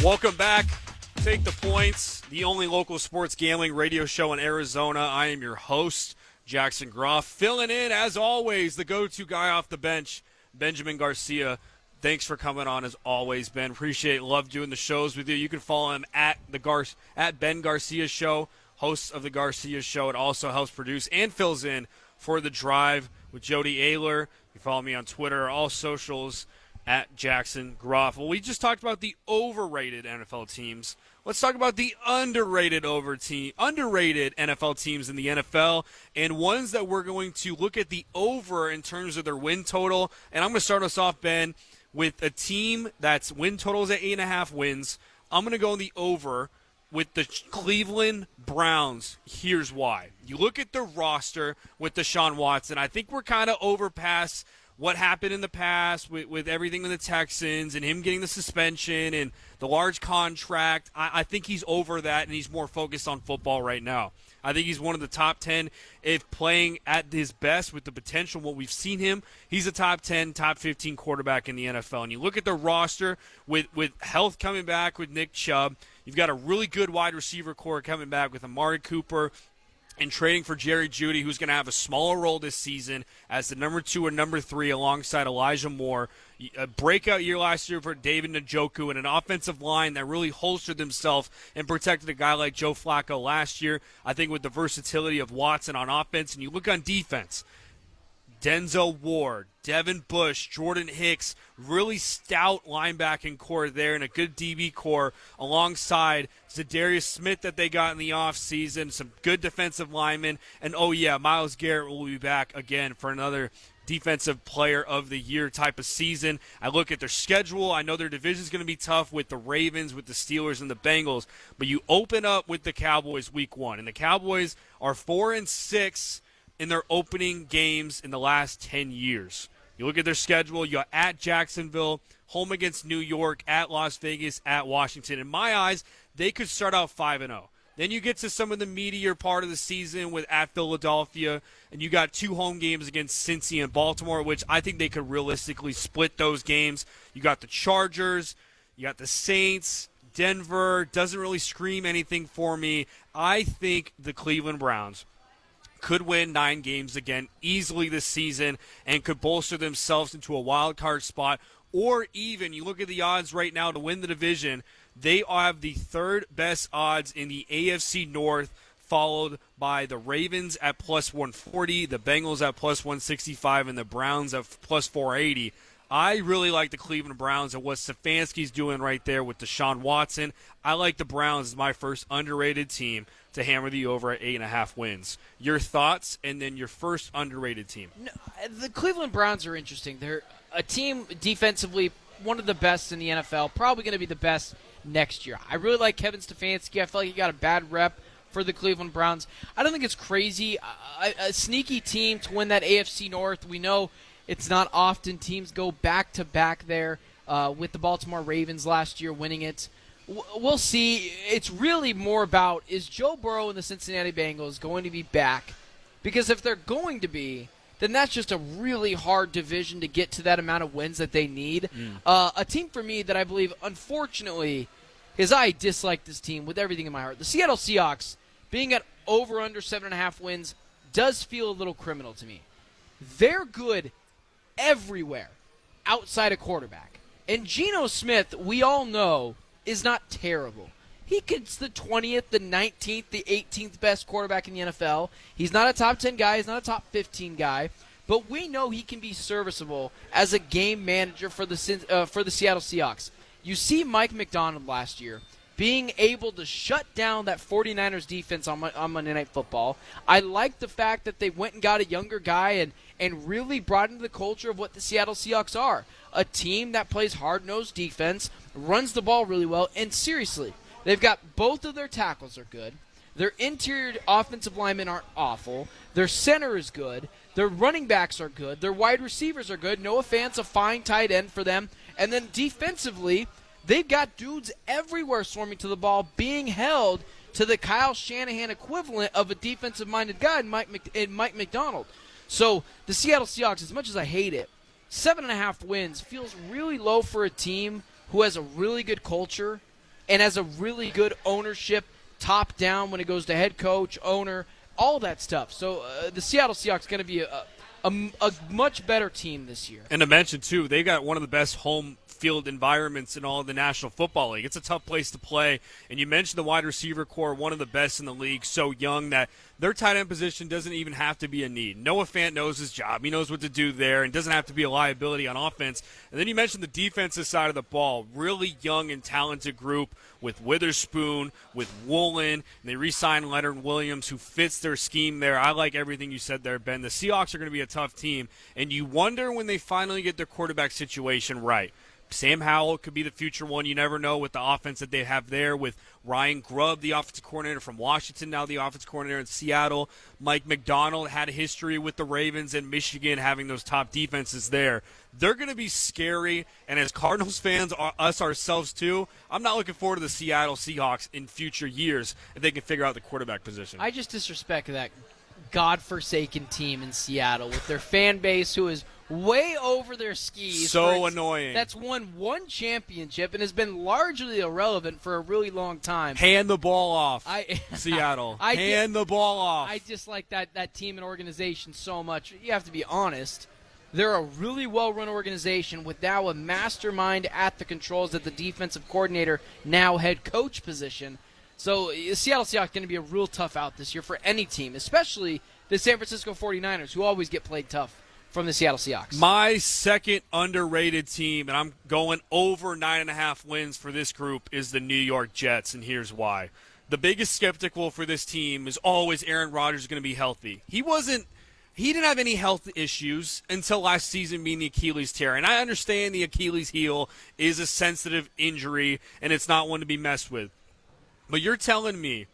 Welcome back. Take the Points, the only local sports gambling radio show in Arizona. I am your host, Jackson Groff. Filling in, as always, the go-to guy off the bench, Benjamin Garcia. Thanks for coming on, as always, Ben. Appreciate it. Love doing the shows with you. You can follow him at Ben Garcia Show, host of the Garcia Show. It also helps produce and fills in for The Drive with Jody Ayler. You follow me on Twitter, all socials, at Jackson Groff. Well, we just talked about the overrated NFL teams. Let's talk about the underrated NFL teams in the NFL, and ones that we're going to look at the over in terms of their win total. And I'm going to start us off, Ben, with a team that's win totals at 8.5 wins. I'm going to go in the over with the Cleveland Browns. Here's why. You look at the roster with Deshaun Watson. I think we're kind of overpassed what happened in the past with everything with the Texans and him getting the suspension and the large contract. I think he's over that, and he's more focused on football right now. I think he's one of the top 10 if playing at his best with the potential, what we've seen him. He's a top 10, top 15 quarterback in the NFL. And you look at the roster with health coming back with Nick Chubb. You've got a really good wide receiver core coming back with Amari Cooper, and trading for Jerry Jeudy, who's going to have a smaller role this season as the number 2 or number 3 alongside Elijah Moore. A breakout year last year for David Njoku, and an offensive line that really holstered themselves and protected a guy like Joe Flacco last year. I think with the versatility of Watson on offense, and you look on defense, Denzel Ward, Devin Bush, Jordan Hicks, really stout linebacking core there and a good DB core alongside Zadarius Smith that they got in the offseason, some good defensive linemen, and Myles Garrett will be back again for another defensive player of the year type of season. I look at their schedule. I know their division is going to be tough with the Ravens, with the Steelers, and the Bengals, but you open up with the Cowboys week 1, and the Cowboys are 4-6 in their opening games in the last 10 years. You look at their schedule, you're at Jacksonville, home against New York, at Las Vegas, at Washington. In my eyes, they could start out 5-0. Then you get to some of the meatier part of the season with at Philadelphia, and you got 2 home games against Cincy and Baltimore, which I think they could realistically split those games. You got the Chargers, you got the Saints, Denver. Doesn't really scream anything for me. I think the Cleveland Browns could win 9 games again easily this season and could bolster themselves into a wild card spot. Or even, you look at the odds right now to win the division, they have the 3rd best odds in the AFC North, followed by the Ravens at plus 140, the Bengals at plus 165, and the Browns at plus 480. I really like the Cleveland Browns and what Stefanski's doing right there with Deshaun Watson. I like the Browns as my first underrated team to hammer the over at 8.5 wins. Your thoughts, and then your first underrated team. No, the Cleveland Browns are interesting. They're a team defensively, one of the best in the NFL, probably going to be the best next year. I really like Kevin Stefanski. I feel like he got a bad rep for the Cleveland Browns. I don't think it's crazy. A sneaky team to win that AFC North. We know it's not often teams go back-to-back there with the Baltimore Ravens last year winning it. We'll see. It's really more about, is Joe Burrow and the Cincinnati Bengals going to be back? Because if they're going to be, then that's just a really hard division to get to that amount of wins that they need. A team for me that I believe, unfortunately, is I dislike this team with everything in my heart. The Seattle Seahawks, being at over under 7.5 wins, does feel a little criminal to me. They're good everywhere outside a quarterback. And Geno Smith, we all know, is not terrible. He gets the 20th, the 19th, the 18th best quarterback in the NFL. He's not a top 10 guy. He's not a top 15 guy. But we know he can be serviceable as a game manager for the Seattle Seahawks. You see Mike McDonald last year being able to shut down that 49ers defense on Monday Night Football. I like the fact that they went and got a younger guy and really brought into the culture of what the Seattle Seahawks are. A team that plays hard-nosed defense, runs the ball really well, and seriously, they've got both of their tackles are good. Their interior offensive linemen aren't awful. Their center is good. Their running backs are good. Their wide receivers are good. Noah Fant's a fine tight end for them. And then defensively, they've got dudes everywhere swarming to the ball, being held to the Kyle Shanahan equivalent of a defensive-minded guy in Mike McDonald. So the Seattle Seahawks, as much as I hate it, 7.5 wins feels really low for a team who has a really good culture. and has a really good ownership, top down when it goes to head coach, owner, all that stuff. So the Seattle Seahawks going to be a much better team this year. And to mention, too, they've got one of the best home field environments in all of the National Football League. It's a tough place to play. And you mentioned the wide receiver core, one of the best in the league, so young that their tight end position doesn't even have to be a need. Noah Fant knows his job. He knows what to do there and doesn't have to be a liability on offense. And then you mentioned the defensive side of the ball. Really young and talented group with Witherspoon, with Woolen, and they re-signed Leonard Williams, who fits their scheme there. I like everything you said there, Ben. The Seahawks are going to be a tough team, and you wonder when they finally get their quarterback situation right. Sam Howell could be the future one. You never know with the offense that they have there with Ryan Grubb, the offensive coordinator from Washington, now the offensive coordinator in Seattle. Mike McDonald had a history with the Ravens and Michigan having those top defenses there. They're going to be scary, and as Cardinals fans, us ourselves too, I'm not looking forward to the Seattle Seahawks in future years if they can figure out the quarterback position. I just disrespect that godforsaken team in Seattle with their fan base who is way over their skis. So annoying. That's won one championship and has been largely irrelevant for a really long time. Hand the ball off, Seattle. Hand the ball off. I dislike that team and organization so much. You have to be honest. They're a really well-run organization with now a mastermind at the controls at the defensive coordinator, now head coach position. So Seattle Seahawks going to be a real tough out this year for any team, especially the San Francisco 49ers, who always get played tough from the Seattle Seahawks. My second underrated team, and I'm going over 9.5 wins for this group, is the New York Jets, and here's why. The biggest skeptical for this team is always Aaron Rodgers is going to be healthy. He didn't have any health issues until last season being the Achilles tear. And I understand the Achilles heel is a sensitive injury, and it's not one to be messed with. But you're telling me,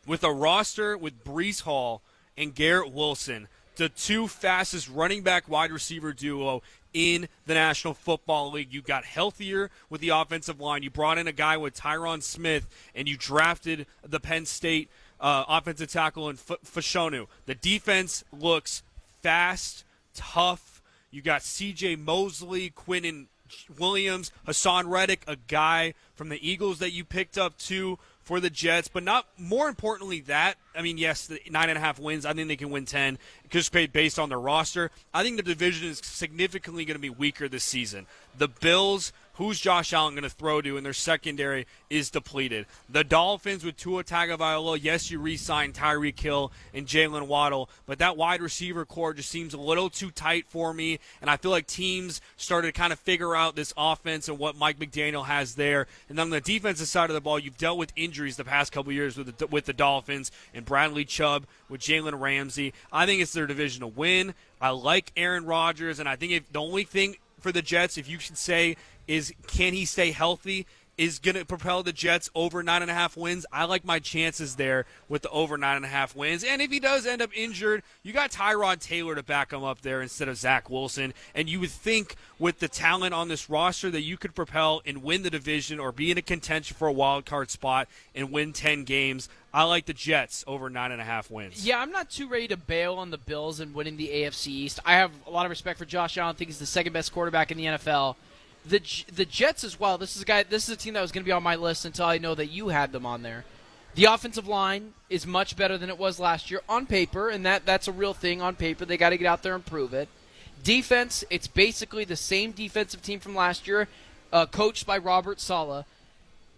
with a roster with Breece Hall and Garrett Wilson, the two fastest running back wide receiver duo in the National Football League, you got healthier with the offensive line. You brought in a guy with Tyron Smith, and you drafted the Penn State offensive tackle in Fashanu. The defense looks fast, tough. You got C.J. Mosley, Quinnen Williams, Hassan Reddick, a guy from the Eagles that you picked up too for the Jets, but not more importantly that, I mean, yes, the 9.5 wins, I think they can win 10 just based on their roster. I think the division is significantly going to be weaker this season. The Bills, who's Josh Allen going to throw to in their secondary is depleted. The Dolphins with Tua Tagovailoa, yes, you re-signed Tyreek Hill and Jalen Waddle, but that wide receiver core just seems a little too tight for me, and I feel like teams started to kind of figure out this offense and what Mike McDaniel has there. And on the defensive side of the ball, you've dealt with injuries the past couple of years with the Dolphins and Bradley Chubb with Jalen Ramsey. I think it's their divisional win. I like Aaron Rodgers, and I think the only thing for the Jets, if you should say, is can he stay healthy, is going to propel the Jets over 9.5 wins. I like my chances there with the over 9.5 wins. And if he does end up injured, you got Tyrod Taylor to back him up there instead of Zach Wilson. And you would think with the talent on this roster that you could propel and win the division or be in a contention for a wild card spot and win 10 games. I like the Jets over 9.5 wins. Yeah, I'm not too ready to bail on the Bills and winning the AFC East. I have a lot of respect for Josh Allen. I think he's the second best quarterback in the NFL. The Jets as well. This is a team that was going to be on my list until I know that you had them on there. The offensive line is much better than it was last year on paper, and that's a real thing on paper. They got to get out there and prove it. Defense, it's basically the same defensive team from last year, coached by Robert Saleh.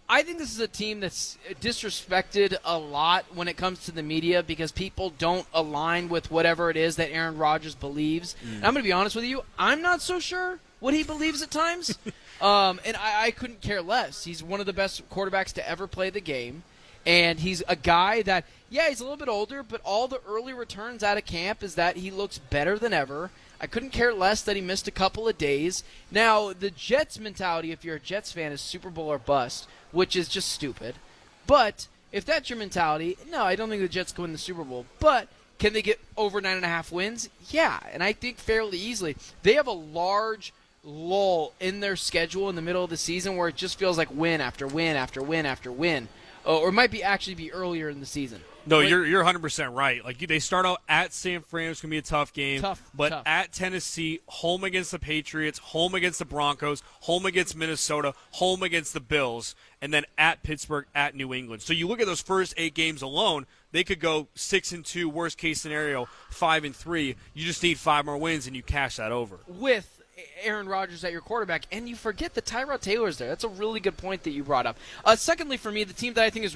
I think this is a team that's disrespected a lot when it comes to the media because people don't align with whatever it is that Aaron Rodgers believes. And I'm going to be honest with you, I'm not so sure what he believes at times. And I couldn't care less. He's one of the best quarterbacks to ever play the game. And he's a guy that, yeah, he's a little bit older, but all the early returns out of camp is that he looks better than ever. I couldn't care less that he missed a couple of days. Now, the Jets mentality, if you're a Jets fan, is Super Bowl or bust, which is just stupid. But if that's your mentality, no, I don't think the Jets can win the Super Bowl. But can they get over 9.5 wins? Yeah, and I think fairly easily. They have a large lull in their schedule in the middle of the season where it just feels like win after win after win after win. Or it might actually be earlier in the season. No, you're 100% right. Like they start out at San Fran, it's gonna be a tough game. But tough. at Tennessee, home against the Patriots, home against the Broncos, home against Minnesota, home against the Bills, and then at Pittsburgh, at New England. So you look at those first 8 games alone, they could go 6-2, worst case scenario, 5-3. You just need 5 more wins, and you cash that over. With Aaron Rodgers at your quarterback, and you forget that Tyrod Taylor's there. That's a really good point that you brought up. Secondly, for me, the team that I think is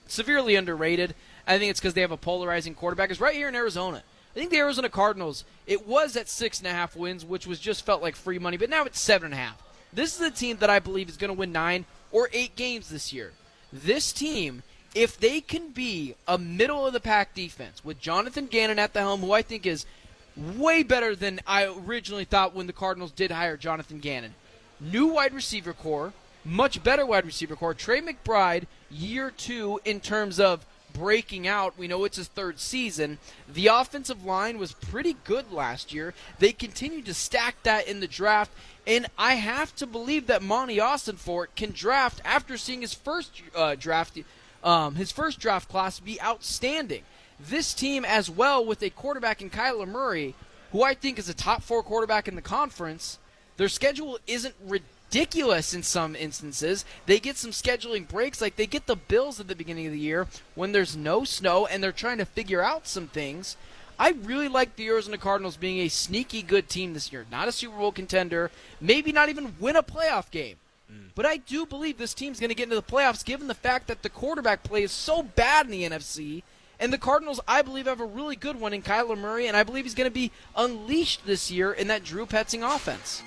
severely underrated, I think it's because they have a polarizing quarterback, is right here in Arizona. I think the Arizona Cardinals, it was at 6.5 wins, which was just felt like free money, but now it's 7.5. This is a team that I believe is going to win 9 or 8 games this year. This team, if they can be a middle-of-the-pack defense with Jonathan Gannon at the helm, who I think is way better than I originally thought when the Cardinals did hire Jonathan Gannon. New wide receiver core, much better wide receiver core. Trey McBride, year 2 in terms of breaking out. We know it's his 3rd season. The offensive line was pretty good last year. They continued to stack that in the draft, and I have to believe that Monty Austinfort can draft after seeing his first draft class be outstanding. This team as well, with a quarterback in Kyler Murray, who I think is a top 4 quarterback in the conference, their schedule isn't ridiculous in some instances. They get some scheduling breaks, like they get the Bills at the beginning of the year when there's no snow and they're trying to figure out some things. I really like the Arizona Cardinals being a sneaky good team this year. Not a Super Bowl contender, maybe not even win a playoff game. But I do believe this team's going to get into the playoffs given the fact that the quarterback play is so bad in the NFC. And the Cardinals, I believe, have a really good one in Kyler Murray, and I believe he's going to be unleashed this year in that Drew Petzing offense.